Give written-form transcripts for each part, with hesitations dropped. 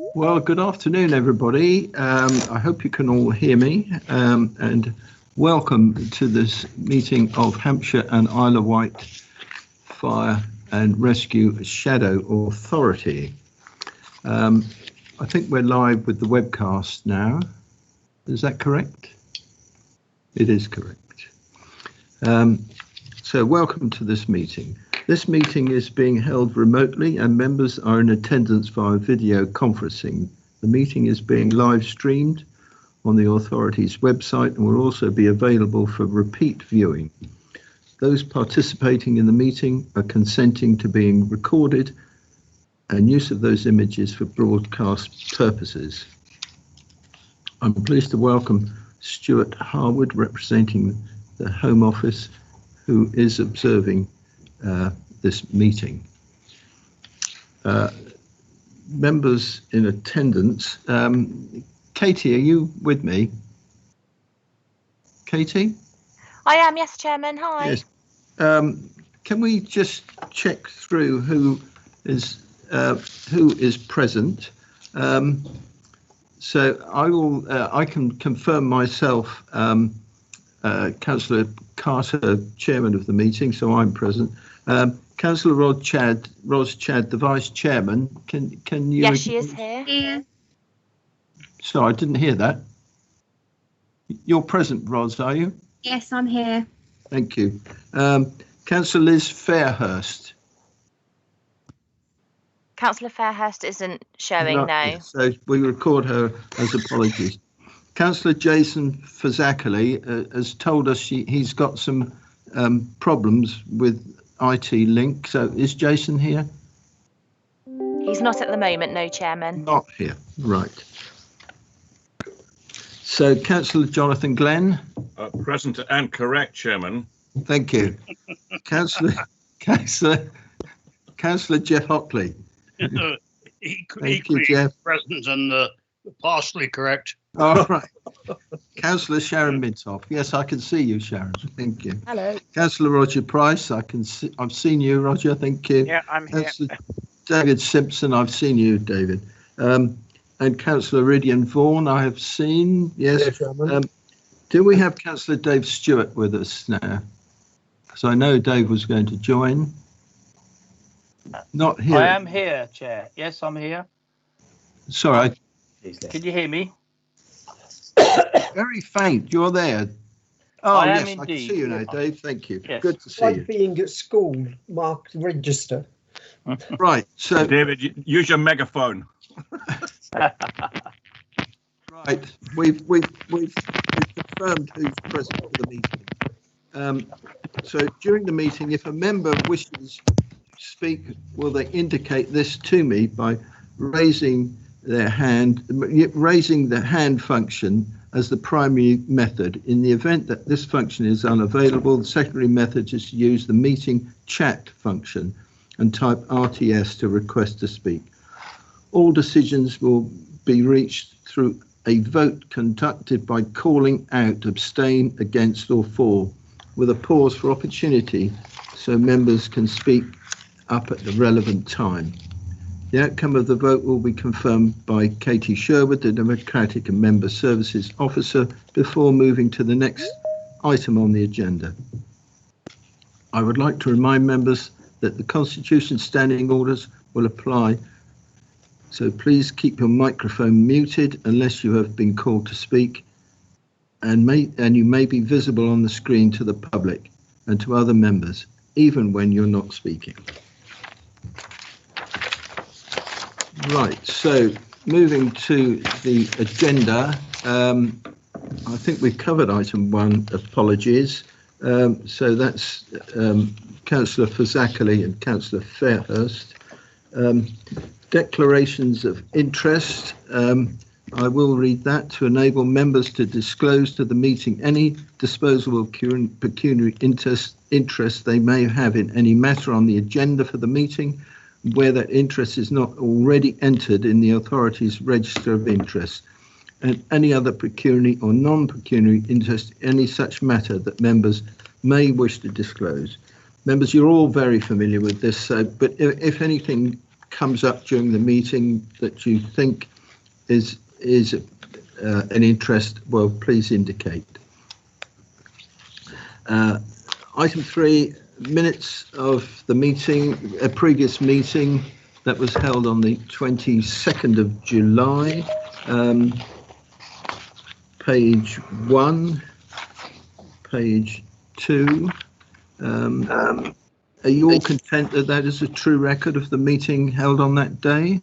Well, good afternoon, everybody. I hope you can all hear me, and welcome to this meeting of Hampshire and Isle of Wight Fire and Rescue Shadow Authority. I think we're live with the webcast now. Is that correct? It is correct. So welcome to this meeting. This meeting is being held remotely and members are in attendance via video conferencing. The meeting is being live streamed on the authority's website and will also be available for repeat viewing. Those participating in the meeting are consenting to being recorded and use of those images for broadcast purposes. I'm pleased to welcome Stuart Harwood, representing the Home Office, who is observing this meeting. Members in attendance. Katie, are you with me? Katie? I am, yes, Chairman. Hi. Yes. Can we just check through who is present? So I can confirm myself, Councillor Carter, Chairman of the meeting, so I'm present. Councillor Ros Chad, the Vice Chairman, can you? Yes, she is here. Yeah. Sorry, I didn't hear that. You're present, Ros, are you? Yes, I'm here. Thank you. Councillor Liz Fairhurst. Councillor Fairhurst isn't showing, no. So we record her as apologies. Councillor Jason Fazakerley has told us he's got some problems with IT link. So is Jason here? He's not at the moment, no, Chairman. Not here, right. So Councillor Jonathan Glenn. Present and correct, Chairman. Thank you. Councillor Jeff Hockley. Equally Jeff. present and partially correct. All right. Councillor Sharon Mintoff. Yes, I can see you, Sharon. Thank you. Hello. Councillor Roger Price. I've seen you, Roger. Thank you. Yeah, I'm here. Councillor David Simpson. I've seen you, David. And Councillor Ridian Vaughan. I have seen. Yes. Do we have Councillor Dave Stewart with us now? Because I know Dave was going to join. Not here. I am here, Chair. Yes, I'm here. Sorry. Can you hear me? Very faint. You're there. Oh, I yes, am I can indeed. see you now, Dave. Thank you. Yes. Good to see Like you. being at school, marked register. Right. So, David, use your megaphone. right. We've confirmed who's present for the meeting. So during the meeting, if a member wishes to speak, will they indicate this to me by raising their hand, raising the hand function as the primary method. In the event that this function is unavailable, the secondary method is to use the meeting chat function and type RTS to request to speak. All decisions will be reached through a vote conducted by calling out abstain, against or for, with a pause for opportunity so members can speak up at the relevant time. The outcome of the vote will be confirmed by Katie Sherwood, the Democratic and Member Services Officer, before moving to the next item on the agenda. I would like to remind members that the Constitution standing orders will apply, so please keep your microphone muted unless you have been called to speak, and you may be visible on the screen to the public and to other members, even when you're not speaking. Right, so moving to the agenda, I think we've covered item 1, apologies. So that's Councillor Fazakerley and Councillor Fairhurst. Declarations of interest. I will read that. To enable members to disclose to the meeting any disposable pecuniary interest they may have in any matter on the agenda for the meeting, where that interest is not already entered in the authority's register of interest, and any other pecuniary or non-pecuniary interest in any such matter that members may wish to disclose. Members, you're all very familiar with this, but if anything comes up during the meeting that you think is an interest, well, please indicate. Item 3, minutes of the meeting, a previous meeting that was held on the 22nd of July. Page 1, page 2. Are you all content that that is a true record of the meeting held on that day?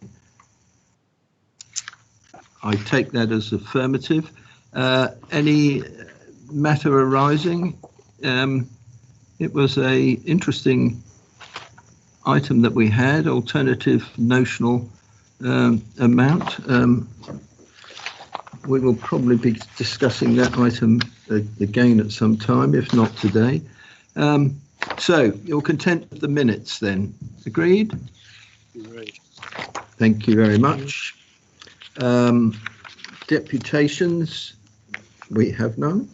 I take that as affirmative. Any matter arising? It was a interesting item that we had, alternative notional amount. We will probably be discussing that item again at some time, if not today. So you're content with the minutes then? Agreed? Great. Thank you very much. Deputations, we have none.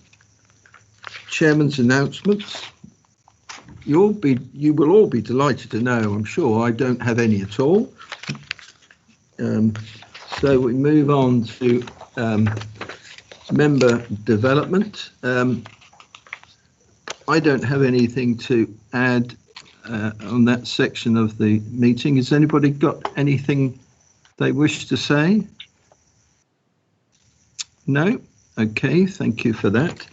Chairman's announcements. You will all be delighted to know, I'm sure, I don't have any at all. So we move on to member development. I don't have anything to add on that section of the meeting. Has anybody got anything they wish to say? No? Okay, thank you for that.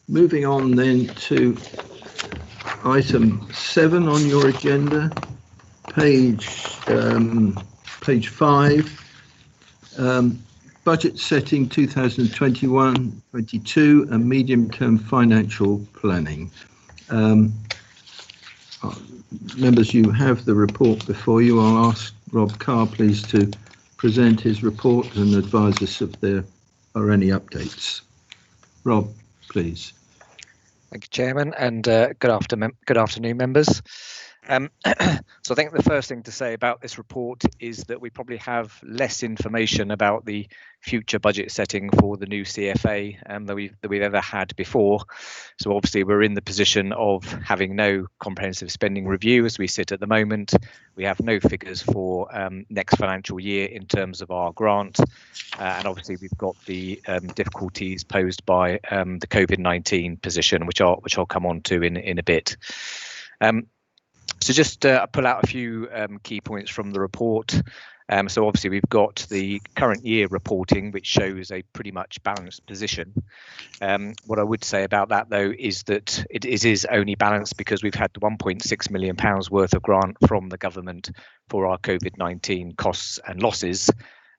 Moving on then to item 7 on your agenda, page 5, budget setting 2021-22 and medium-term financial planning. Members, you have the report before you. I'll ask Rob Carr, please, to present his report and advise us if there are any updates. Rob, please. Thank you, Chairman, and good afternoon, members. So I think the first thing to say about this report is that we probably have less information about the future budget setting for the new CFA that we've ever had before. So obviously we're in the position of having no comprehensive spending review as we sit at the moment. We have no figures for next financial year in terms of our grant, and obviously we've got the difficulties posed by the COVID-19 position, which I'll come on to in a bit. So just pull out a few key points from the report. So obviously we've got the current year reporting, which shows a pretty much balanced position. What I would say about that, though, is that it is only balanced because we've had £1.6 million worth of grant from the government for our COVID-19 costs and losses.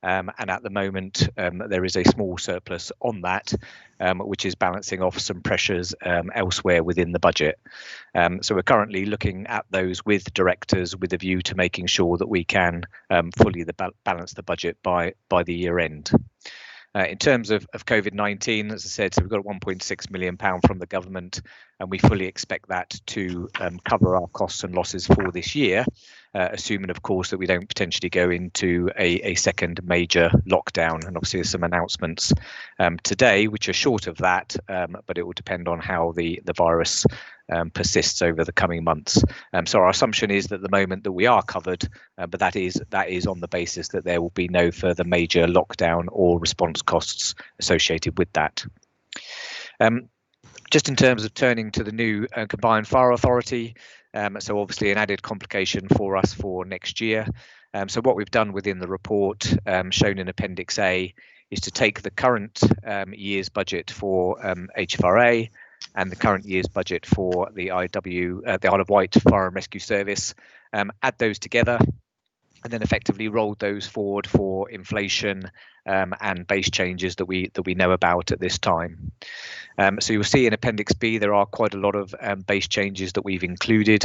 And at the moment, there is a small surplus on that, which is balancing off some pressures elsewhere within the budget. So we're currently looking at those with directors with a view to making sure that we can fully balance the budget by the year end. In terms of COVID-19, as I said, so we've got £1.6 million from the government, and we fully expect that to cover our costs and losses for this year, assuming, of course, that we don't potentially go into a second major lockdown. And obviously there's some announcements today which are short of that, but it will depend on how the virus persists over the coming months. So our assumption is that at the moment that we are covered, but that is on the basis that there will be no further major lockdown or response costs associated with that. Just in terms of turning to the new combined fire authority, so obviously an added complication for us for next year. So what we've done within the report shown in Appendix A is to take the current year's budget for HFRA and the current year's budget for the Isle of Wight Fire and Rescue Service, add those together, and then effectively rolled those forward for inflation and base changes that we know about at this time. So you'll see in Appendix B there are quite a lot of base changes that we've included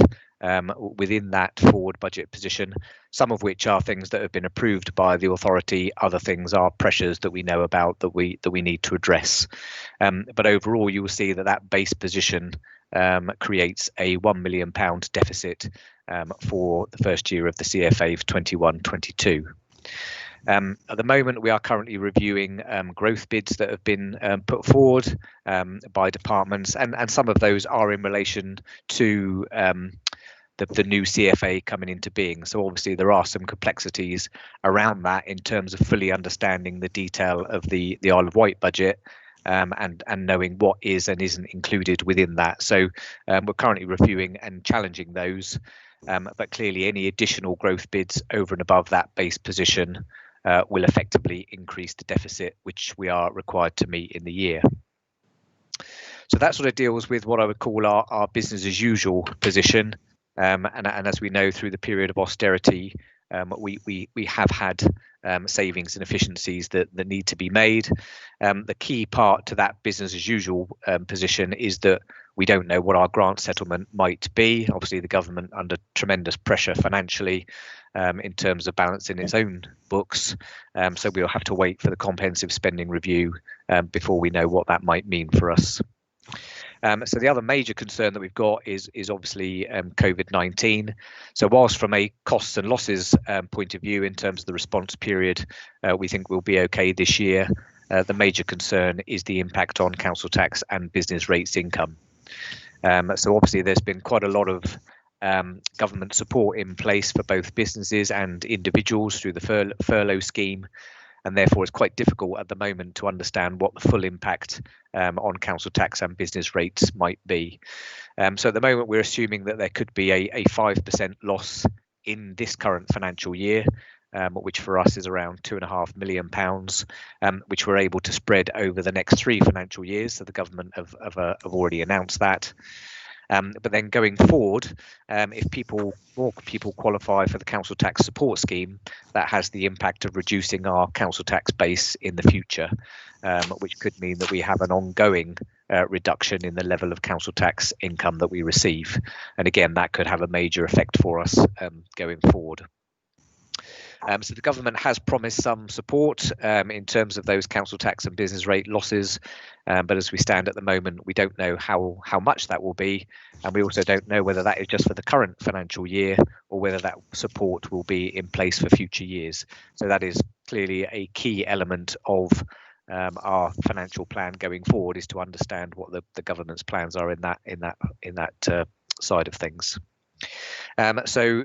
within that forward budget position, some of which are things that have been approved by the authority, other things are pressures that we know about that we need to address. But overall you will see that base position creates a £1 million deficit for the first year of the CFA for 21-22. At the moment, we are currently reviewing growth bids that have been put forward by departments, and some of those are in relation to the new CFA coming into being. So obviously there are some complexities around that in terms of fully understanding the detail of the Isle of Wight budget, and knowing what is and isn't included within that. So we're currently reviewing and challenging those, but clearly any additional growth bids over and above that base position will effectively increase the deficit which we are required to meet in the year. So that sort of deals with what I would call our business as usual position. And as we know, through the period of austerity, we have had savings and efficiencies that need to be made. The key part to that business as usual position is that we don't know what our grant settlement might be. Obviously, the government under tremendous pressure financially in terms of balancing its own books. So we'll have to wait for the comprehensive spending review before we know what that might mean for us. So the other major concern that we've got is obviously COVID-19. So whilst from a costs and losses point of view in terms of the response period, we think we'll be okay this year. The major concern is the impact on council tax and business rates income. So obviously there's been quite a lot of government support in place for both businesses and individuals through the furlough scheme. And therefore it's quite difficult at the moment to understand what the full impact on council tax and business rates might be. So at the moment we're assuming that there could be a 5% loss in this current financial year, which for us is around £2.5 million, which we're able to spread over the next 3 financial years. So the government have already announced that. But then going forward, if more people qualify for the council tax support scheme, that has the impact of reducing our council tax base in the future, which could mean that we have an ongoing reduction in the level of council tax income that we receive. And again, that could have a major effect for us going forward. So the government has promised some support in terms of those council tax and business rate losses, but as we stand at the moment, we don't know how much that will be, and we also don't know whether that is just for the current financial year or whether that support will be in place for future years. So that is clearly a key element of our financial plan going forward, is to understand what the government's plans are in that side of things. So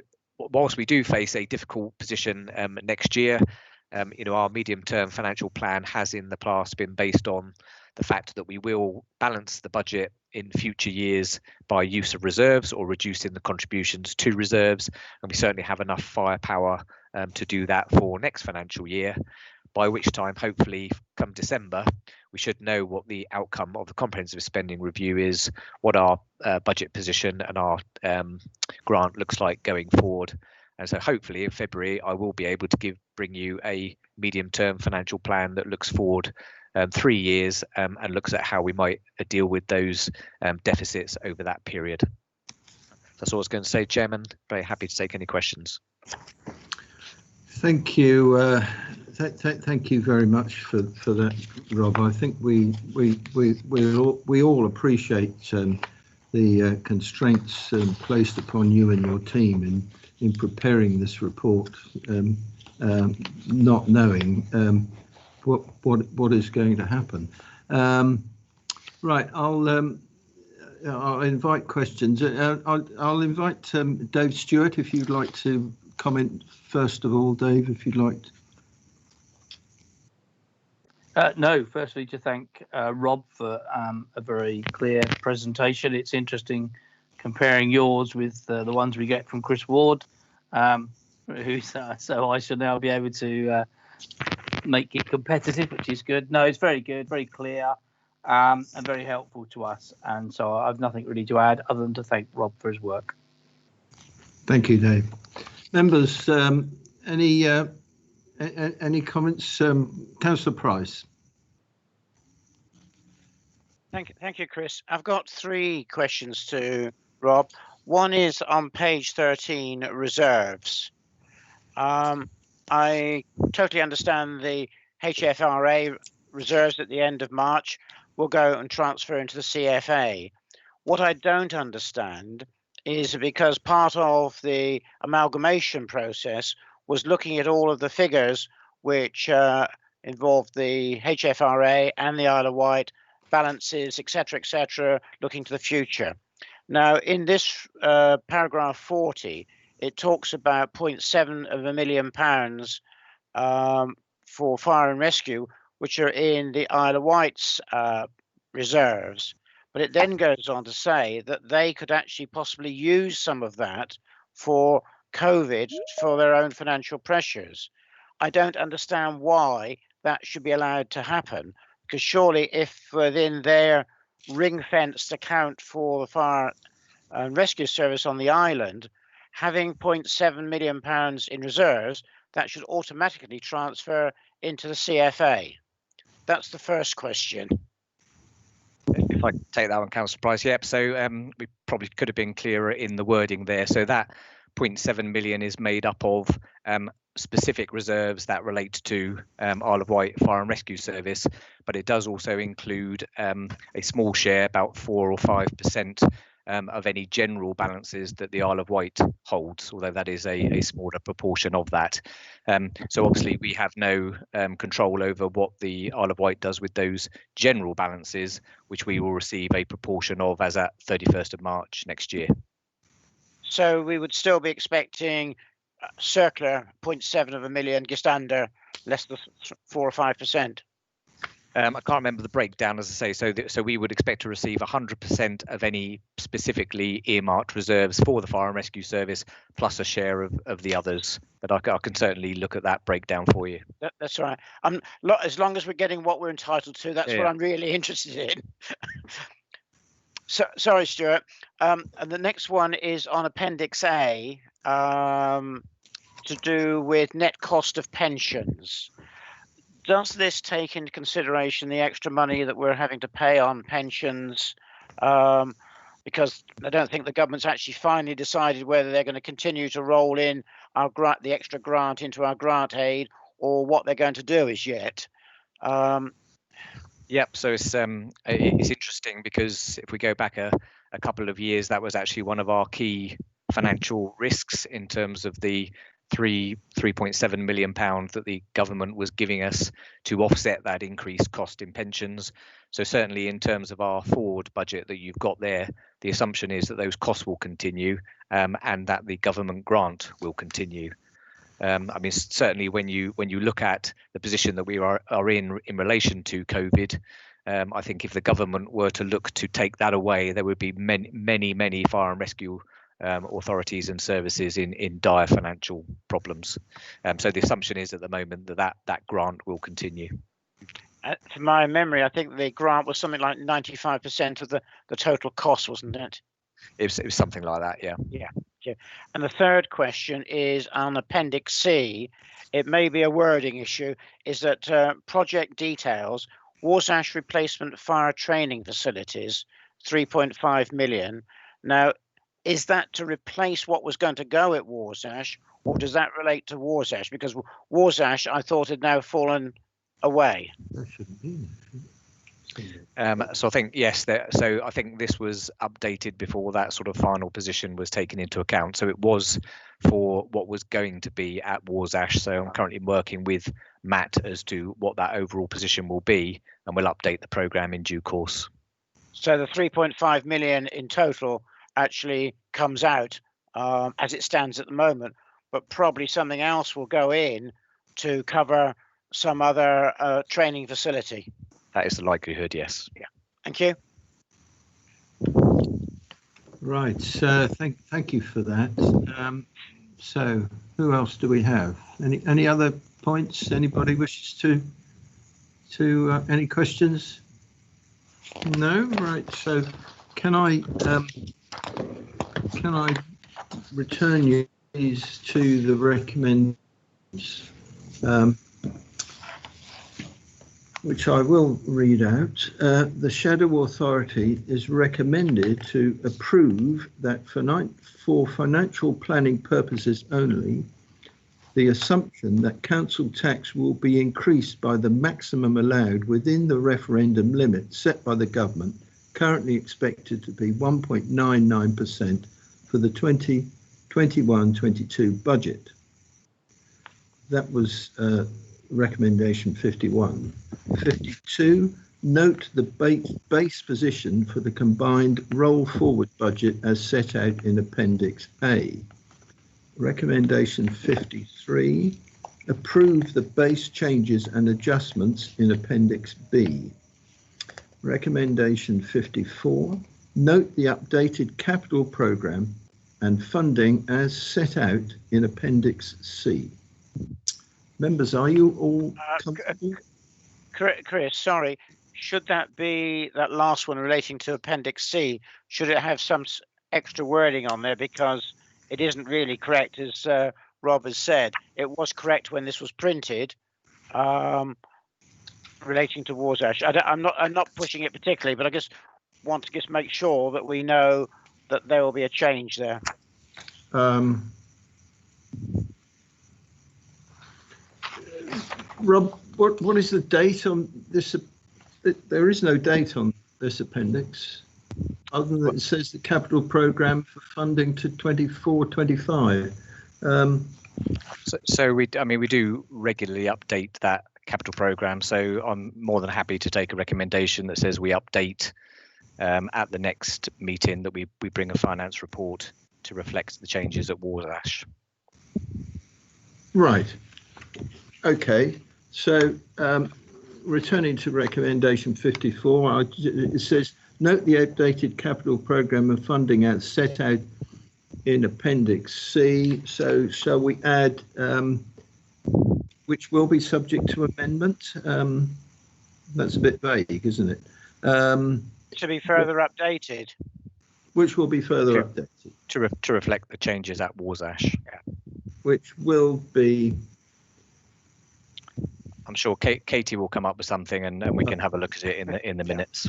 whilst we do face a difficult position next year, our medium-term financial plan has in the past been based on the fact that we will balance the budget in future years by use of reserves or reducing the contributions to reserves, and we certainly have enough firepower to do that for next financial year, by which time, hopefully, come December, we should know what the outcome of the comprehensive spending review is, what our budget position and our grant looks like going forward. And so hopefully in February, I will be able to bring you a medium-term financial plan that looks forward 3 years and looks at how we might deal with those deficits over that period. That's all I was going to say, Chairman. Very happy to take any questions. Thank you. Thank you very much for that, Rob. I think we all appreciate the constraints placed upon you and your team in preparing this report, not knowing what is going to happen. Right, I'll invite questions. I'll invite Dave Stewart, if you'd like to comment first of all, Dave, if you'd like. No, firstly to thank Rob for a very clear presentation. It's interesting comparing yours with the ones we get from Chris Ward, so I shall now be able to make it competitive, which is good. No, it's very good, very clear, and very helpful to us. And so I've nothing really to add other than to thank Rob for his work. Thank you, Dave. Members, any comments? Councillor Price. Thank you, Chris. I've got 3 questions to Rob. One is on page 13, reserves. I totally understand the HFRA reserves at the end of March will go and transfer into the CFA. What I don't understand is because part of the amalgamation process was looking at all of the figures which involved the HFRA and the Isle of Wight balances, etc., looking to the future. Now, in this paragraph 40, it talks about 0.7 of a million pounds for fire and rescue, which are in the Isle of Wight's reserves. But it then goes on to say that they could actually possibly use some of that for COVID for their own financial pressures. I don't understand why that should be allowed to happen, because surely if within their ring-fenced account for the fire and rescue service on the island, having 0.7 million pounds in reserves, that should automatically transfer into the CFA. That's the first question. If I take that one, Councillor Price, yep. So we probably could have been clearer in the wording there. So that 0.7 million is made up of specific reserves that relate to Isle of Wight Fire and Rescue Service, but it does also include a small share, about 4 or 5% of any general balances that the Isle of Wight holds, although that is a smaller proportion of that. So obviously we have no control over what the Isle of Wight does with those general balances, which we will receive a proportion of as at 31st of March next year. So we would still be expecting circular 0.7 of a million, just under, less than 4 or 5%. I can't remember the breakdown, as I say. So we would expect to receive 100% of any specifically earmarked reserves for the Fire and Rescue Service, plus a share of the others. But I can certainly look at that breakdown for you. That's right. As long as we're getting what we're entitled to, that's what I'm really interested in. So, sorry, Stuart. And the next one is on Appendix A, to do with net cost of pensions. Does this take into consideration the extra money that we're having to pay on pensions? Because I don't think the government's actually finally decided whether they're going to continue to roll in our the extra grant into our grant aid, or what they're going to do as yet. Yep. So it's interesting, because if we go back a couple of years, that was actually one of our key financial risks in terms of the 3.7 million pounds that the government was giving us to offset that increased cost in pensions. So certainly in terms of our forward budget that you've got there, the assumption is that those costs will continue, and that the government grant will continue. I mean, certainly when you look at the position that we are in relation to COVID, I think if the government were to look to take that away, there would be many fire and rescue authorities and services in dire financial problems. So the assumption is at the moment that grant will continue. To my memory, I think the grant was something like 95% of the total cost, wasn't it? It was something like that, yeah. Yeah. And the third question is on Appendix C. It may be a wording issue. Is that project details, Warsash replacement fire training facilities, 3.5 million. Now, is that to replace what was going to go at Warsash, or does that relate to Warsash? Because Warsash, I thought, had now fallen away. That shouldn't be. So I think, yes, so I think this was updated before that sort of final position was taken into account. So it was for what was going to be at Warsash. So I'm currently working with Matt as to what that overall position will be, and we'll update the programme in due course. So the 3.5 million in total actually comes out as it stands at the moment, but probably something else will go in to cover some other training facility. That is the likelihood, yes. Yeah. Thank you. Right. Thank you for that. So who else do we have? Any other points? Anybody wishes to any questions? No. Right. So can I return these to the recommends, which I will read out. The Shadow Authority is recommended to approve that for financial planning purposes only, the assumption that council tax will be increased by the maximum allowed within the referendum limit set by the government, currently expected to be 1.99% for the 2021-22 budget. That was recommendation 51. 52, Note the base position for the combined roll forward budget as set out in Appendix A. Recommendation 53, approve the base changes and adjustments in Appendix B. Recommendation 54, note the updated capital programme and funding as set out in Appendix C. Members, are you all comfortable? Chris, sorry. Should that be that last one relating to Appendix C? Should it have some extra wording on there, because it isn't really correct, as Rob has said. It was correct when this was printed, relating to Warsash. I'm not pushing it particularly, but I just want to make sure that we know that there will be a change there. Rob, what is the date on this? There is no date on this appendix, other than that it says the capital programme for funding to 24-25. So we do regularly update that capital programme. So I'm more than happy to take a recommendation that says we update at the next meeting, that we bring a finance report to reflect the changes at Warsash. Right. Okay. So returning to recommendation 54, it says note the updated capital programme of funding as set out in Appendix C. So shall we add which will be subject to amendment? That's a bit vague, isn't it? To be further updated. Which will be further updated. To reflect the changes at Warsash. Yeah. Which will be... I'm sure Katie will come up with something, and we can have a look at it in the minutes.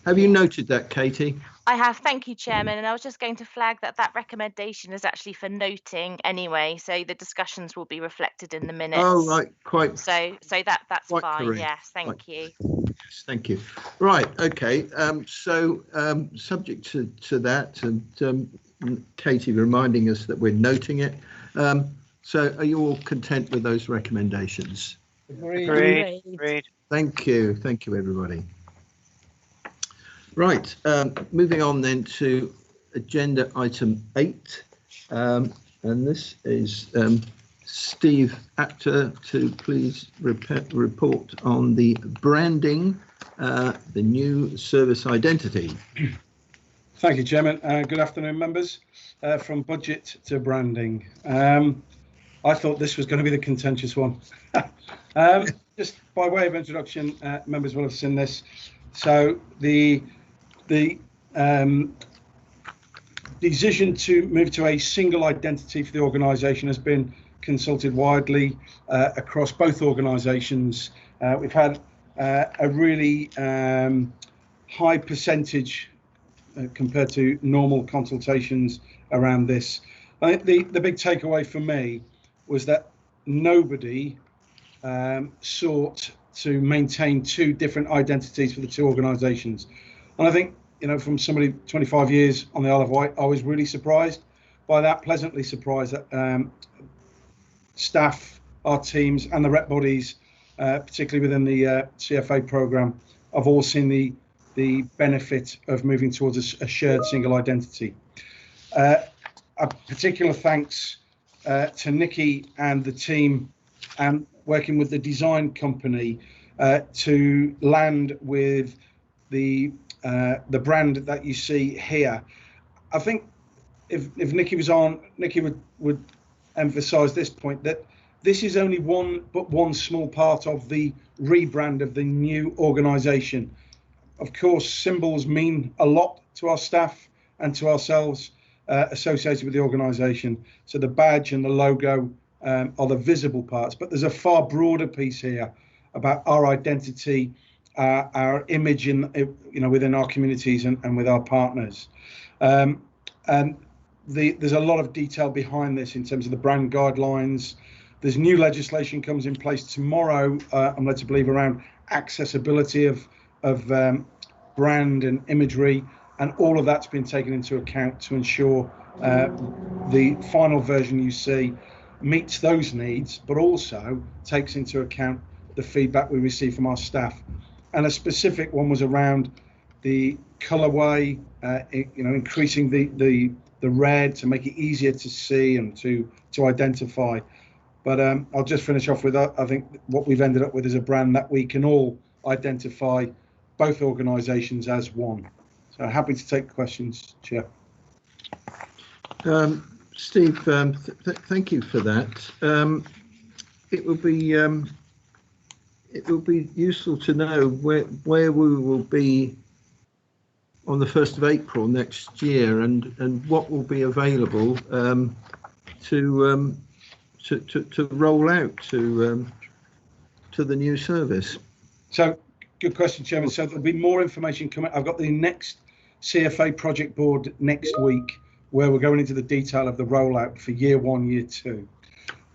Have you noted that, Katie? I have, thank you, Chairman. And I was just going to flag that recommendation is actually for noting anyway, so the discussions will be reflected in the minutes. Oh, right, quite. So that's quite fine. correct. Yes, thank you. Yes, thank you. Right, okay. Subject to that, and Katie reminding us that we're noting it. So are you all content with those recommendations? Agreed. Thank you, everybody. Right, moving on then to agenda item 8, and this is Steve Apter to please report on the branding, the new service identity. Thank you, Chairman. Good afternoon, members. From budget to branding. I thought this was going to be the contentious one. Just by way of introduction, members will have seen this. So the decision to move to a single identity for the organisation has been consulted widely across both organisations. We've had a really high percentage compared to normal consultations around this. I think the big takeaway for me was that nobody sought to maintain two different identities for the two organisations. And I think, from somebody 25 years on the Isle of Wight, I was really surprised by that, pleasantly surprised that staff, our teams and the rep bodies, particularly within the CFA programme, have all seen the benefit of moving towards a shared single identity. A particular thanks to Nikki and the team, and working with the design company to land with the brand that you see here. I think if Nikki was on, Nikki would emphasise this point, that this is only one small part of the rebrand of the new organisation. Of course, symbols mean a lot to our staff and to ourselves associated with the organisation. So the badge and the logo are the visible parts, but there's a far broader piece here about our identity, our image within our communities and with our partners. And there's a lot of detail behind this in terms of the brand guidelines. There's new legislation comes in place tomorrow, I'm led to believe, around accessibility of brand and imagery, and all of that's been taken into account to ensure the final version you see meets those needs, but also takes into account the feedback we receive from our staff. and a specific one was around the colourway, increasing the red to make it easier to see and to identify. But I'll just finish off with I think what we've ended up with is a brand that we can all identify both organisations as one. So happy to take questions, Chair. Steve, thank you for that. It will be useful to know where we will be on the 1st of April next year, and what will be available to roll out to the new service. So, good question, Chairman. So there'll be more information coming. I've got the next CFA project board next week, where we're going into the detail of the rollout for year 1, year 2.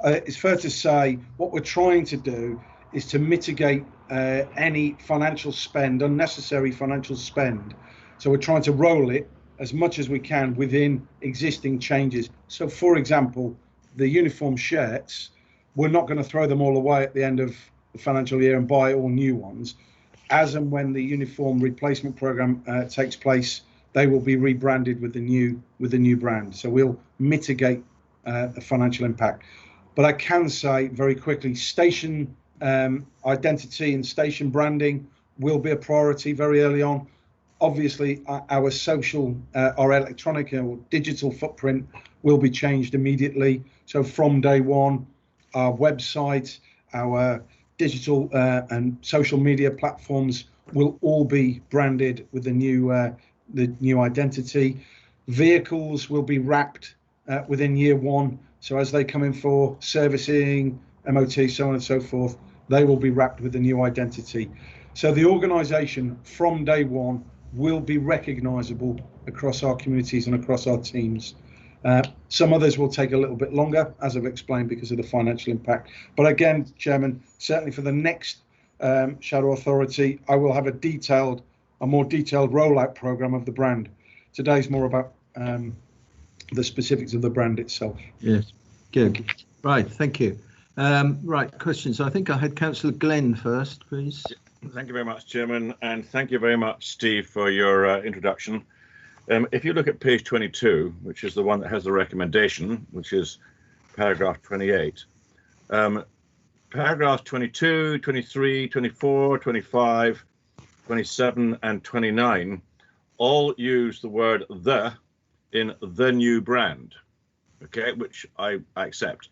It's fair to say what we're trying to do is to mitigate any financial spend, unnecessary financial spend. So we're trying to roll it as much as we can within existing changes. So, for example, the uniform shirts, we're not going to throw them all away at the end of the financial year and buy all new ones. As and when the uniform replacement program takes place, they will be rebranded with the new brand. So we'll mitigate the financial impact. But I can say very quickly, station identity and station branding will be a priority very early on. Obviously, our social, our electronic or digital footprint will be changed immediately. So from day one, our website, our digital and social media platforms will all be branded with the new identity. Vehicles will be wrapped within year 1. So as they come in for servicing, MOT, so on and so forth, they will be wrapped with the new identity. So the organisation from day 1 will be recognisable across our communities and across our teams. Some others will take a little bit longer, as I've explained, because of the financial impact. But again, Chairman, certainly for the next Shadow Authority, I will have a more detailed rollout programme of the brand. Today's more about the specifics of the brand itself. Yes, good. Right, thank you. Right, questions. I think I had Councillor Glenn first, please. Thank you very much, Chairman, and thank you very much, Steve, for your introduction. If you look at page 22, which is the one that has the recommendation, which is paragraph 28, paragraphs 22, 23, 24, 25, 27, and 29 all use the word "the" in the new brand, okay, which I accept.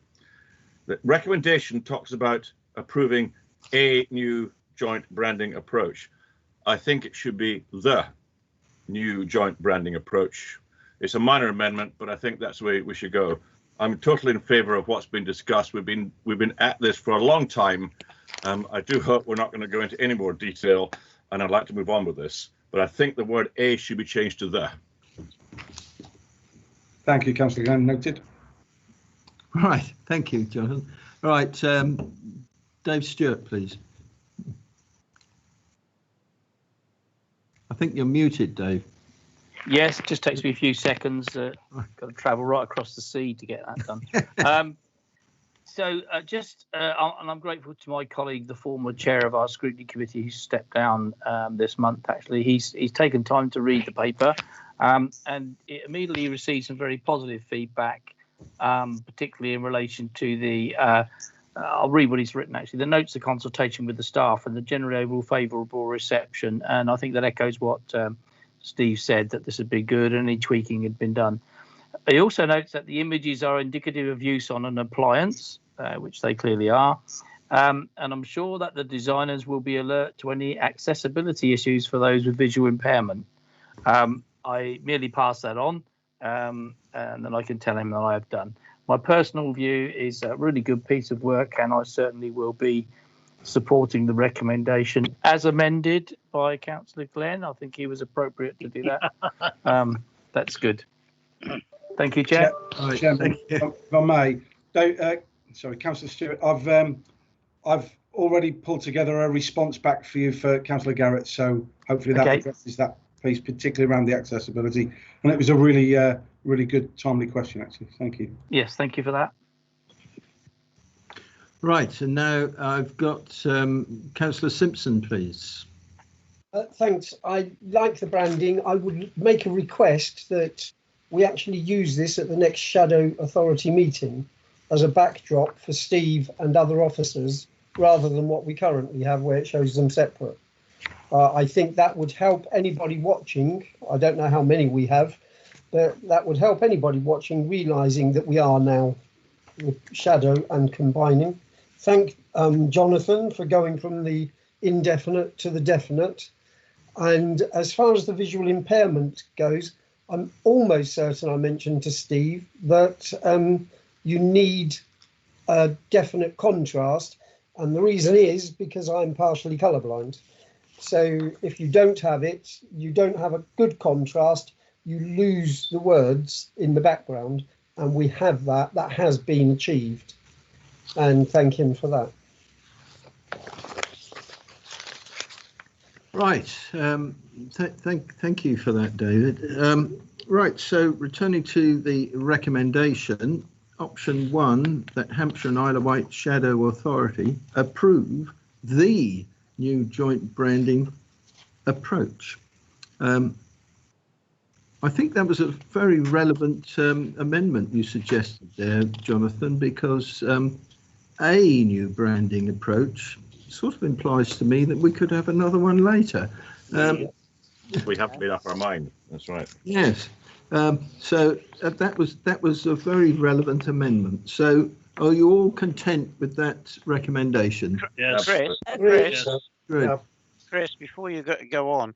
The recommendation talks about approving a new joint branding approach. I think it should be the new joint branding approach. It's a minor amendment, but I think that's the way we should go. I'm totally in favour of what's been discussed. We've been at this for a long time. I do hope we're not going to go into any more detail, and I'd like to move on with this. But I think the word "a" should be changed to "the." Thank you, Councillor Glenn. Noted. Right, thank you, Jonathan. Right, Dave Stewart, please. I think you're muted, Dave. Yes, it just takes me a few seconds. Got to travel right across the sea to get that done. And I'm grateful to my colleague, the former chair of our scrutiny committee, who stepped down this month. Actually, he's taken time to read the paper, and it immediately received some very positive feedback, particularly in relation to the. I'll read what he's written. Actually, the notes of consultation with the staff and the generally overall favourable reception, and I think that echoes what Steve said, that this had been good and any tweaking had been done. He also notes that the images are indicative of use on an appliance, which they clearly are, and I'm sure that the designers will be alert to any accessibility issues for those with visual impairment. I merely pass that on, and then I can tell him that I have done. My personal view is a really good piece of work, and I certainly will be supporting the recommendation as amended by Councillor Glenn. I think he was appropriate to do that. That's good. Thank you, Chair. Chairman, if I may, sorry, Councillor Stewart, I've already pulled together a response back for you for Councillor Garrett, so hopefully that addresses that piece, particularly around the accessibility. And it was a really good, timely question, actually. Thank you. Yes, thank you for that. Right, and now I've got Councillor Simpson, please. Thanks. I like the branding. I would make a request that we actually use this at the next Shadow Authority meeting as a backdrop for Steve and other officers, rather than what we currently have where it shows them separate. I think that would help anybody watching. I don't know how many we have, but that would help anybody watching realising that we are now with Shadow and combining. Thank Jonathan for going from the indefinite to the definite. And as far as the visual impairment goes, I'm almost certain I mentioned to Steve that you need a definite contrast. And the reason is because I'm partially colourblind. So if you don't have it, you don't have a good contrast, you lose the words in the background. And we have that. That has been achieved. And thank him for that. Right. Thank you for that, David. Right. So returning to the recommendation, option 1, that Hampshire and Isle of Wight Shadow Authority approve the new joint branding approach. I think that was a very relevant amendment you suggested there, Jonathan, because a new branding approach sort of implies to me that we could have another one later. We have made up our mind. That's right. Yes. So that was a very relevant amendment. So are you all content with that recommendation? Yes. Chris, before you go on,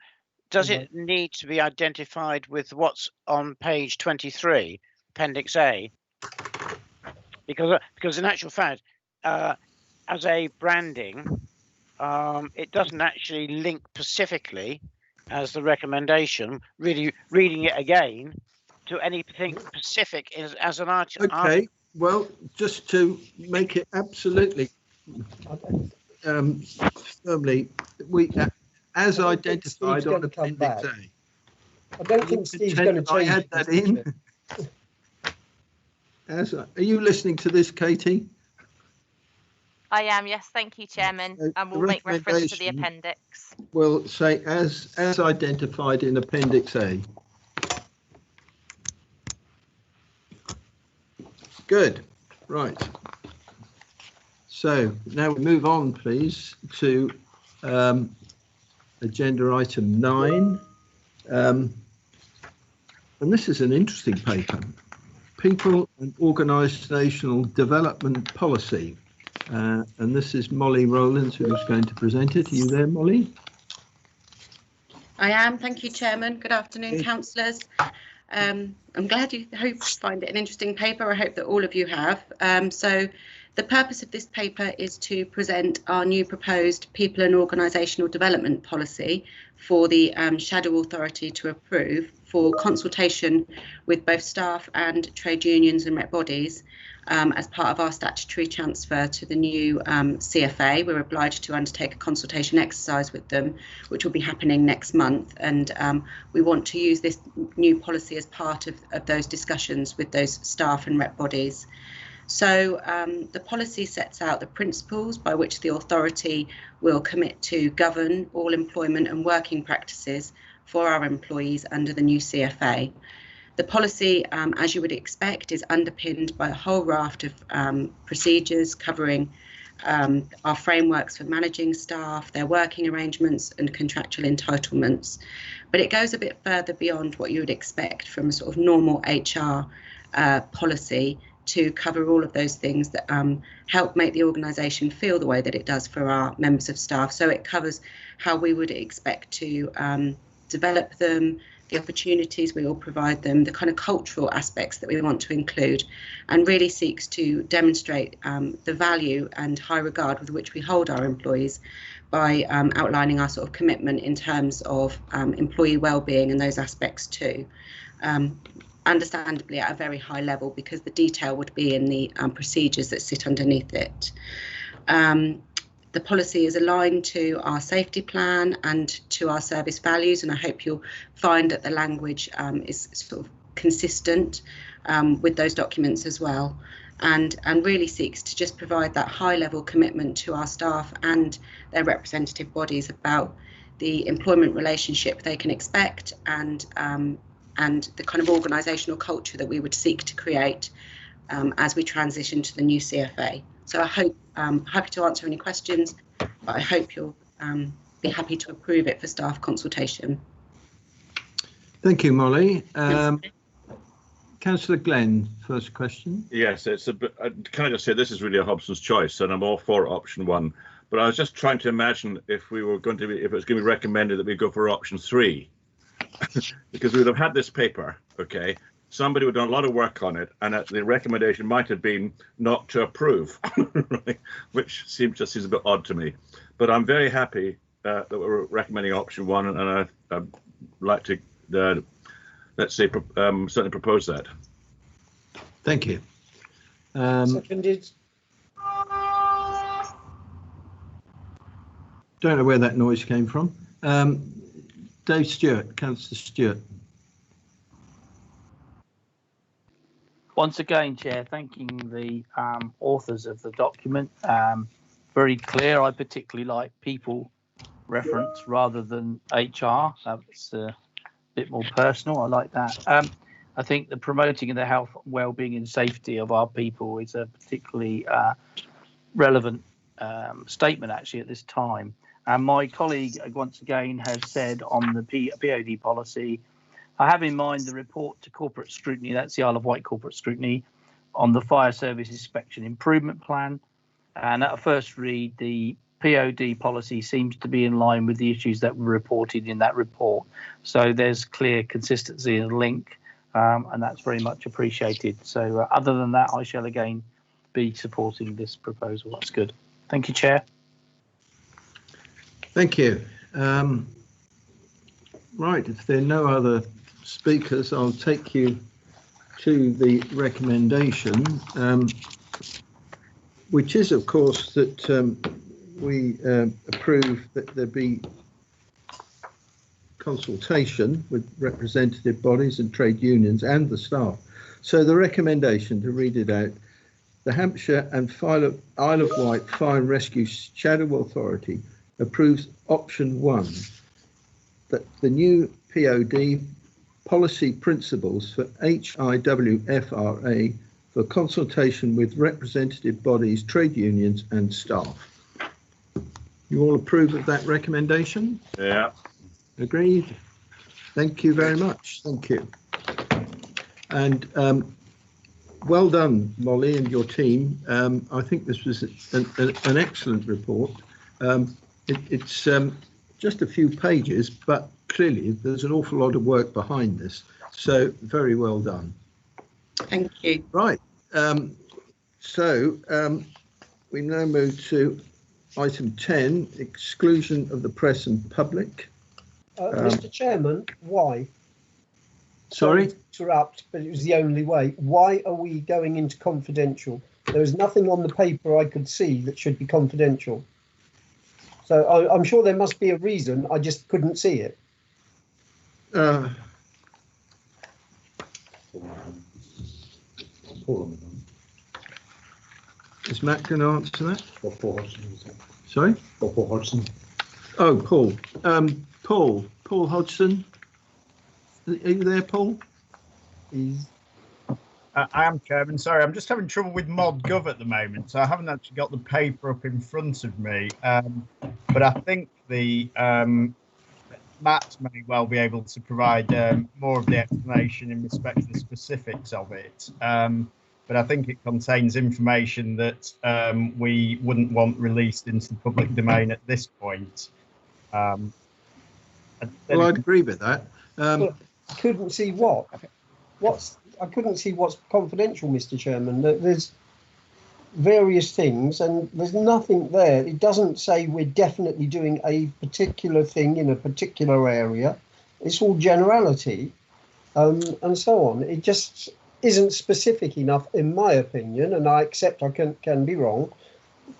does it need to be identified with what's on page 23, Appendix A? Because in actual fact, as a branding, it doesn't actually link specifically as the recommendation, really reading it again, to anything specific as an article. Okay, well, just to make it absolutely firmly, as identified on Appendix A. I don't think Steve's going to change. I had that in. Are you listening to this, Katie? I am, yes, thank you, Chairman, and we'll make reference to the appendix. We'll say as identified in Appendix A. Good, right. So now we move on, please, to agenda item 9. And this is an interesting paper. People and Organisational Development Policy. And this is Molly Rowlands who's going to present it. Are you there, Molly? I am. Thank you, Chairman. Good afternoon, councillors. I'm glad you find it an interesting paper. I hope that all of you have. So the purpose of this paper is to present our new proposed People and Organisational Development Policy for the Shadow Authority to approve for consultation with both staff and trade unions and rep bodies. As part of our statutory transfer to the new CFA, we're obliged to undertake a consultation exercise with them, which will be happening next month. And we want to use this new policy as part of those discussions with those staff and rep bodies. So the policy sets out the principles by which the authority will commit to govern all employment and working practices for our employees under the new CFA. The policy, as you would expect, is underpinned by a whole raft of procedures covering our frameworks for managing staff, their working arrangements and contractual entitlements. But it goes a bit further beyond what you would expect from a sort of normal HR policy to cover all of those things that help make the organisation feel the way that it does for our members of staff. So it covers how we would expect to develop them, the opportunities we will provide them, the kind of cultural aspects that we want to include, and really seeks to demonstrate the value and high regard with which we hold our employees by outlining our sort of commitment in terms of employee well-being and those aspects too. Understandably at a very high level, because the detail would be in the procedures that sit underneath it. The policy is aligned to our safety plan and to our service values, and I hope you'll find that the language is sort of consistent with those documents as well, and really seeks to just provide that high level commitment to our staff and their representative bodies about the employment relationship they can expect, and the kind of organisational culture that we would seek to create as we transition to the new CFA. So I hope happy to answer any questions, but I hope you'll be happy to approve it for staff consultation. Thank you, Molly. Councillor Glenn, first question. Yes, it's a bit. Can I just say this is really a Hobson's choice, and I'm all for option 1. But I was just trying to imagine if we were going to be, if it was going to be recommended that we go for option 3, because we would have had this paper. Okay, somebody would have done a lot of work on it, and the recommendation might have been not to approve, right? Which seems a bit odd to me. But I'm very happy that we're recommending option 1, and I'd like to. Let's say, certainly propose that. Thank you. Seconded. Don't know where that noise came from. Dave Stewart, Councillor Stewart. Once again, Chair, thanking the authors of the document. Very clear. I particularly like people reference rather than HR. That's bit more personal. I like that. I think the promoting of the health, well-being and safety of our people is a particularly relevant statement actually at this time. And my colleague once again has said on the POD policy, I have in mind the report to corporate scrutiny, that's the Isle of Wight corporate scrutiny, on the fire service inspection improvement plan. And at a first read, the POD policy seems to be in line with the issues that were reported in that report. So there's clear consistency and link, and that's very much appreciated. So other than that, I shall again be supporting this proposal. That's good. Thank you, Chair. Thank you. Right, if there are no other speakers, I'll take you to the recommendation, which is, of course, that we approve that there be consultation with representative bodies and trade unions and the staff. So the recommendation, to read it out, the Hampshire and Isle of Wight Fire and Rescue Shadow Authority approves option 1, that the new POD policy principles for HIWFRA for consultation with representative bodies, trade unions and staff. You all approve of that recommendation? Yeah. Agreed. Thank you very much. Thank you. And well done, Molly, and your team. I think this was an excellent report. It's just a few pages, but clearly there's an awful lot of work behind this. So very well done. Thank you. Right. We now move to item 10, exclusion of the press and public. Mr. Chairman, why? Sorry? To interrupt, but it was the only way. Why are we going into confidential? There was nothing on the paper I could see that should be confidential. So I'm sure there must be a reason. I just couldn't see it. Is Matt going to answer that? Paul Hodgson. Sorry? Paul Hodgson. Oh, Paul. Paul Hodgson. Are you there, Paul? I am, Chairman. Sorry, I'm just having trouble with ModGov at the moment, so I haven't actually got the paper up in front of me. But I think the Matt may well be able to provide more of the explanation in respect to the specifics of it. But I think it contains information that we wouldn't want released into the public domain at this point. Well, I'd agree with that. I couldn't see what. I couldn't see what's confidential, Mr. Chairman. There's various things and there's nothing there. It doesn't say we're definitely doing a particular thing in a particular area. It's all generality and so on. It just isn't specific enough, in my opinion, and I accept I can be wrong,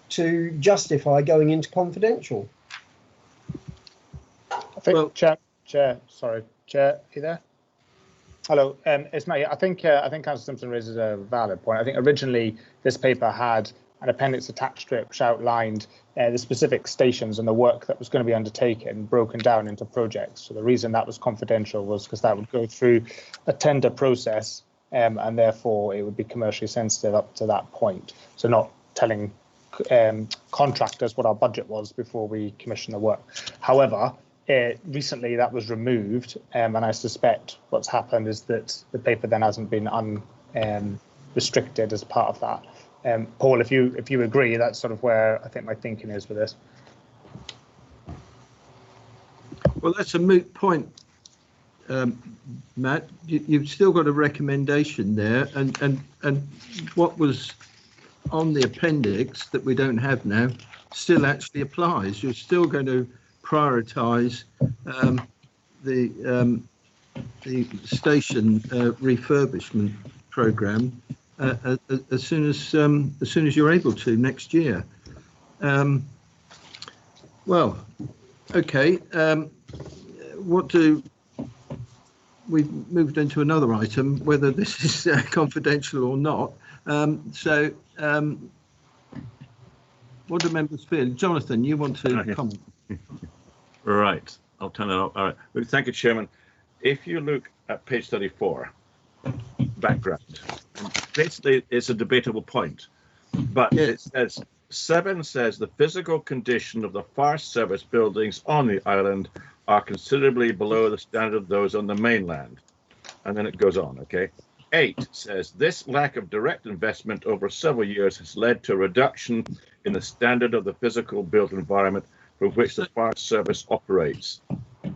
to justify going into confidential. I think, Chair, sorry, Chair, are you there? Hello, it's Matt. I think Councillor Simpson raises a valid point. I think originally this paper had an appendix attached to it which outlined the specific stations and the work that was going to be undertaken, broken down into projects. So the reason that was confidential was because that would go through a tender process, and therefore it would be commercially sensitive up to that point. So not telling contractors what our budget was before we commission the work. However, recently that was removed, and I suspect what's happened is that the paper then hasn't been restricted as part of that. Paul, if you agree, that's sort of where I think my thinking is with this. Well, that's a moot point, Matt. You've still got a recommendation there, and what was on the appendix that we don't have now still actually applies. You're still going to prioritise the station refurbishment programme as soon as you're able to next year. Well, okay. We've moved into another item, whether this is confidential or not. What do members feel? Jonathan, you want to comment? Right, I'll turn it off. All right. Well, thank you, Chairman. If you look at page 34, background, basically it's a debatable point, but it says 7 says the physical condition of the fire service buildings on the island are considerably below the standard of those on the mainland, and then it goes on. Okay. 8 says this lack of direct investment over several years has led to a reduction in the standard of the physical built environment from which the fire service operates,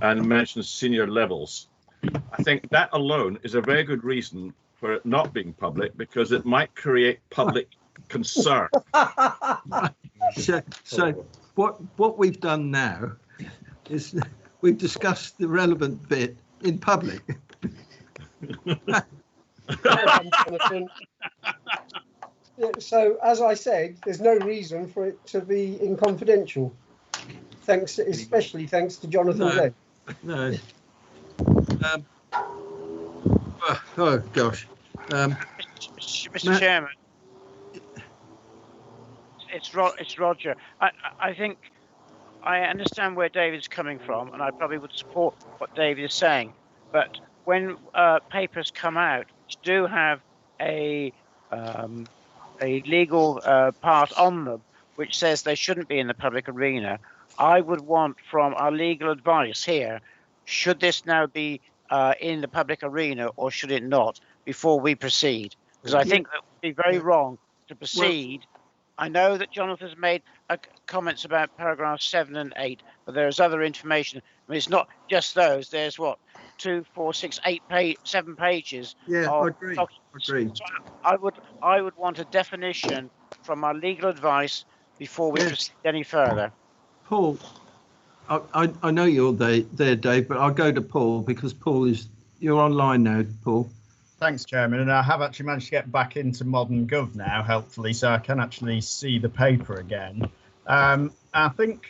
and mentions senior levels. I think that alone is a very good reason for it not being public, because it might create public concern. So what we've done now is we've discussed the relevant bit in public. So, as I said, there's no reason for it to be in confidential. Especially thanks to Jonathan Glenn. No. Oh gosh. Mr. Chairman, it's Roger. I think I understand where David's coming from, and I probably would support what David is saying. But when papers come out which do have a legal part on them which says they shouldn't be in the public arena, I would want from our legal advice here, should this now be in the public arena or should it not, before we proceed? Because I think that would be very wrong to proceed. I know that Jonathan's made comments about paragraphs 7 and 8, but there's other information. I mean, it's not just those. There's what, 2, 4, 6, 8, 7 pages. Yeah, I agree. So I would want a definition from our legal advice before we proceed any further. Paul, I know you're there, Dave, but I'll go to Paul because you're online now, Paul. Thanks, Chairman. And I have actually managed to get back into Modern Gov now, helpfully, so I can actually see the paper again. I think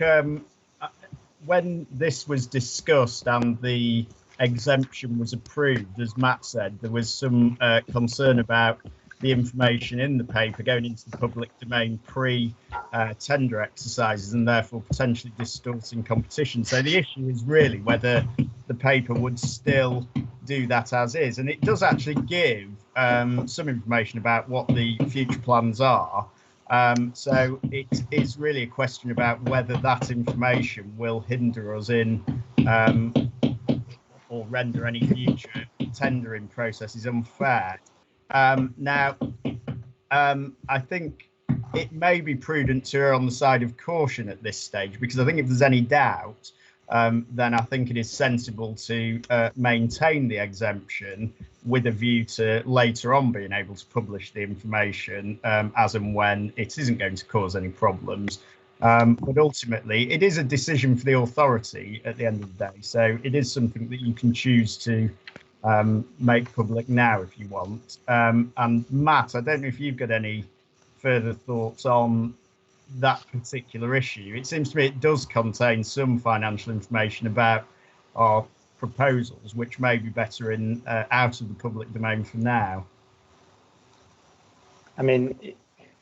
when this was discussed and the exemption was approved, as Matt said, there was some concern about the information in the paper going into the public domain pre-tender exercises and therefore potentially distorting competition. So the issue is really whether the paper would still do that as is. And it does actually give some information about what the future plans are. So it is really a question about whether that information will hinder us in or render any future tendering processes unfair. Now, I think it may be prudent to err on the side of caution at this stage, because I think if there's any doubt, then I think it is sensible to maintain the exemption with a view to later on being able to publish the information as and when it isn't going to cause any problems. But ultimately, it is a decision for the authority at the end of the day. So it is something that you can choose to make public now if you want. And Matt, I don't know if you've got any further thoughts on that particular issue. It seems to me it does contain some financial information about our proposals, which may be better in out of the public domain for now. I mean,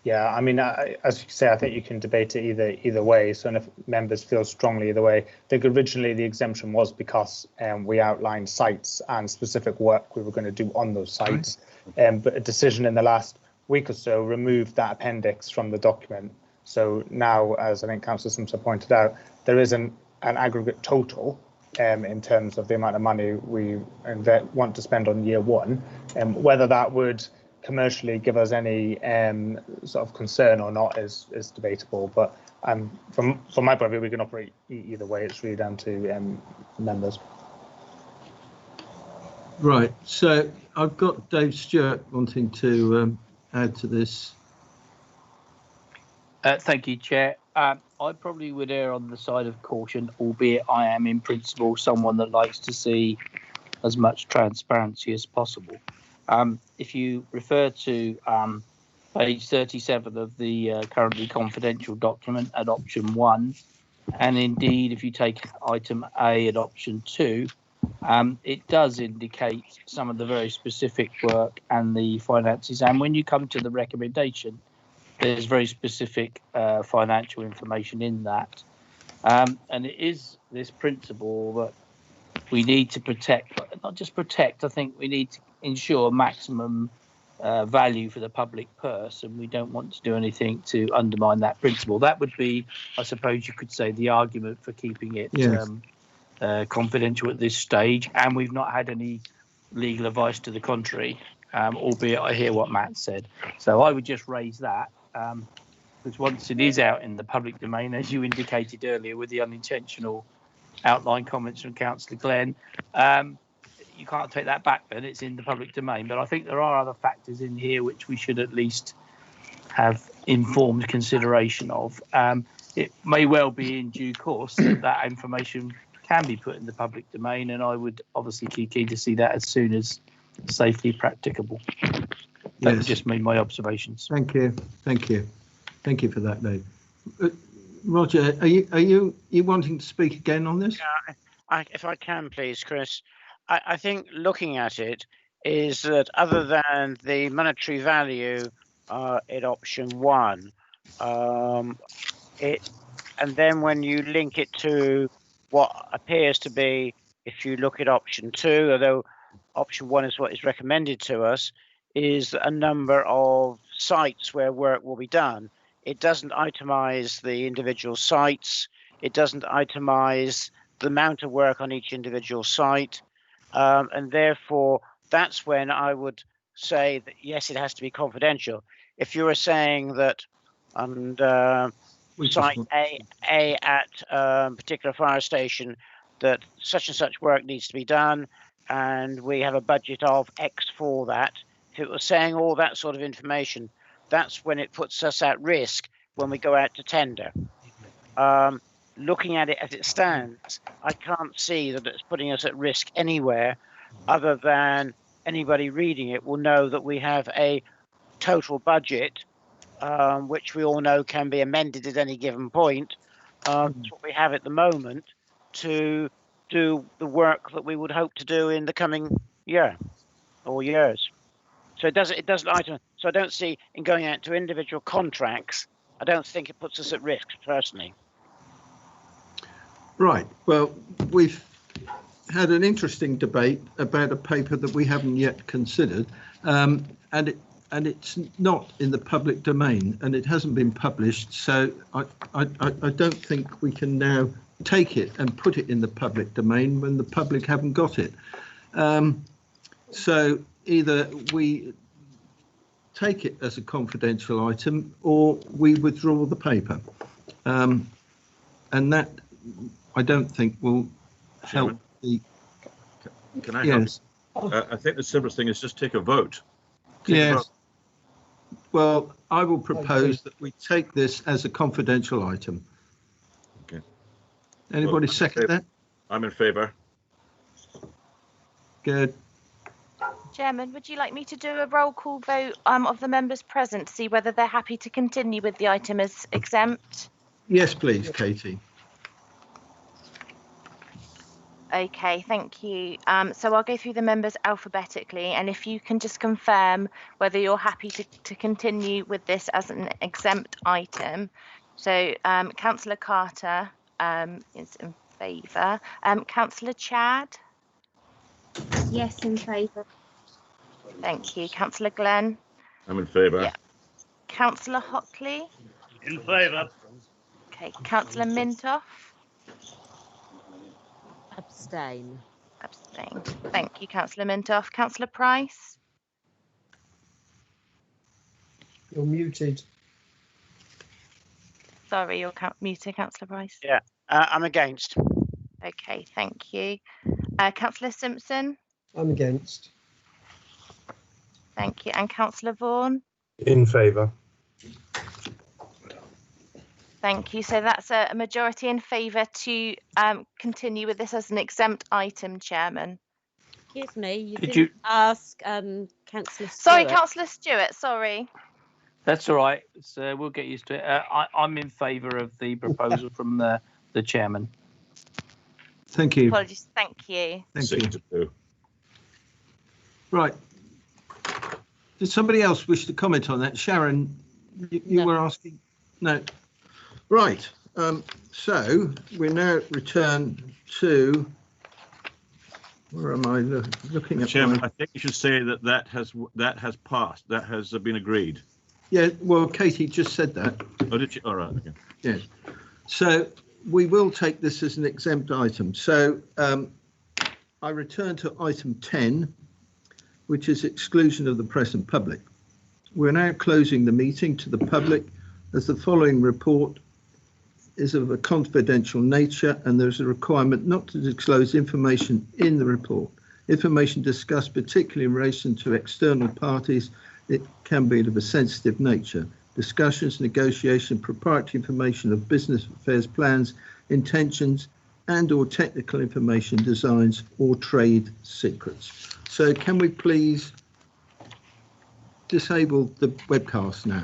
Yeah, I mean, as you say, I think you can debate it either way. So, and if members feel strongly either way, I think originally the exemption was because we outlined sites and specific work we were going to do on those sites. But a decision in the last week or so removed that appendix from the document. So now, as I think Councillor Simpson pointed out, there is an aggregate total in terms of the amount of money we want to spend on year one, and whether that would commercially give us any sort of concern or not is debatable. But from my point of view, we can operate either way. It's really down to members. Right. So I've got Dave Stewart wanting to add to this. Thank you, Chair. I probably would err on the side of caution, albeit I am in principle someone that likes to see as much transparency as possible. If you refer to page 37 of the currently confidential document at option 1, and indeed if you take item A at option 2, it does indicate some of the very specific work and the finances. And when you come to the recommendation, there's very specific financial information in that. And it is this principle that we need to protect, but not just protect, I think we need to ensure maximum value for the public purse, and we don't want to do anything to undermine that principle. That would be, I suppose you could say, the argument for keeping it confidential at this stage, and we've not had any legal advice to the contrary, albeit I hear what Matt said. So I would just raise that, because once it is out in the public domain, as you indicated earlier with the unintentional outline comments from Councillor Glenn, you can't take that back then, it's in the public domain. But I think there are other factors in here which we should at least have informed consideration of. It may well be in due course that information can be put in the public domain, and I would obviously be keen to see that as soon as safely practicable. That would just be my observations. Thank you for that, Dave. Roger, are you wanting to speak again on this? Yeah, if I can, please, Chris. I think looking at it is that other than the monetary value at option 1, and then when you link it to what appears to be, if you look at option 2, although option 1 is what is recommended to us, is a number of sites where work will be done. It doesn't itemize the individual sites. It doesn't itemize the amount of work on each individual site. And therefore, that's when I would say that, yes, it has to be confidential. If you were saying that site A at a particular fire station, that such and such work needs to be done, and we have a budget of X for that, if it was saying all that sort of information, that's when it puts us at risk when we go out to tender. Looking at it as it stands, I can't see that it's putting us at risk anywhere other than anybody reading it will know that we have a total budget, which we all know can be amended at any given point. That's what we have at the moment to do the work that we would hope to do in the coming year or years. So it doesn't item. So I don't see in going out to individual contracts, I don't think it puts us at risk personally. Right. Well, we've had an interesting debate about a paper that we haven't yet considered, and it's not in the public domain, and it hasn't been published. So I don't think we can now take it and put it in the public domain when the public haven't got it. So either we take it as a confidential item or we withdraw the paper, and that I don't think will help the. Can I help? I think the simplest thing is just take a vote. Yes. Well, I will propose that we take this as a confidential item. Okay. Anybody second that? I'm in favour. Good. Chairman, would you like me to do a roll call vote of the members present to see whether they're happy to continue with the item as exempt? Yes, please, Katie. Okay, thank you. So I'll go through the members alphabetically, and if you can just confirm whether you're happy to continue with this as an exempt item. So Councillor Carter is in favour. Councillor Chad? Yes, in favour. Thank you. Councillor Glenn? I'm in favour. Yeah. Councillor Hockley? In favour. Okay. Councillor Mintoff? Abstain. Abstain. Thank you, Councillor Mintoff. Councillor Price? You're muted. Sorry, you're muted, Councillor Price. Yeah, I'm against. Okay, thank you. Councillor Simpson? I'm against. Thank you. And Councillor Vaughan? In favour. Thank you. So that's a majority in favour to continue with this as an exempt item, Chairman. Excuse me, you Could didn't ask Councillor Stewart. Sorry, Councillor Stewart, sorry. That's all right. So we'll get used to it. I'm in favour of the proposal from the chairman. Thank you. Apologies. Thank you. Thank 6 you. to 2. Right. Did somebody else wish to comment on that? Sharon, you No. were asking? No. Right. So we now return to, where am I looking at? Chairman, my, I think you should say that has passed. That has been agreed. yeah, well, Katie just said that. Oh, did you? All right. Okay. Yes. So we will take this as an exempt item. So I return to item 10, which is exclusion of the press and public. We're now closing the meeting to the public as the following report is of a confidential nature and there's a requirement not to disclose information in the report. Information discussed, particularly in relation to external parties, it can be of a sensitive nature. Discussions, negotiation, proprietary information of business affairs plans, intentions, and or technical information, designs, or trade secrets. So can we please disable the webcast now?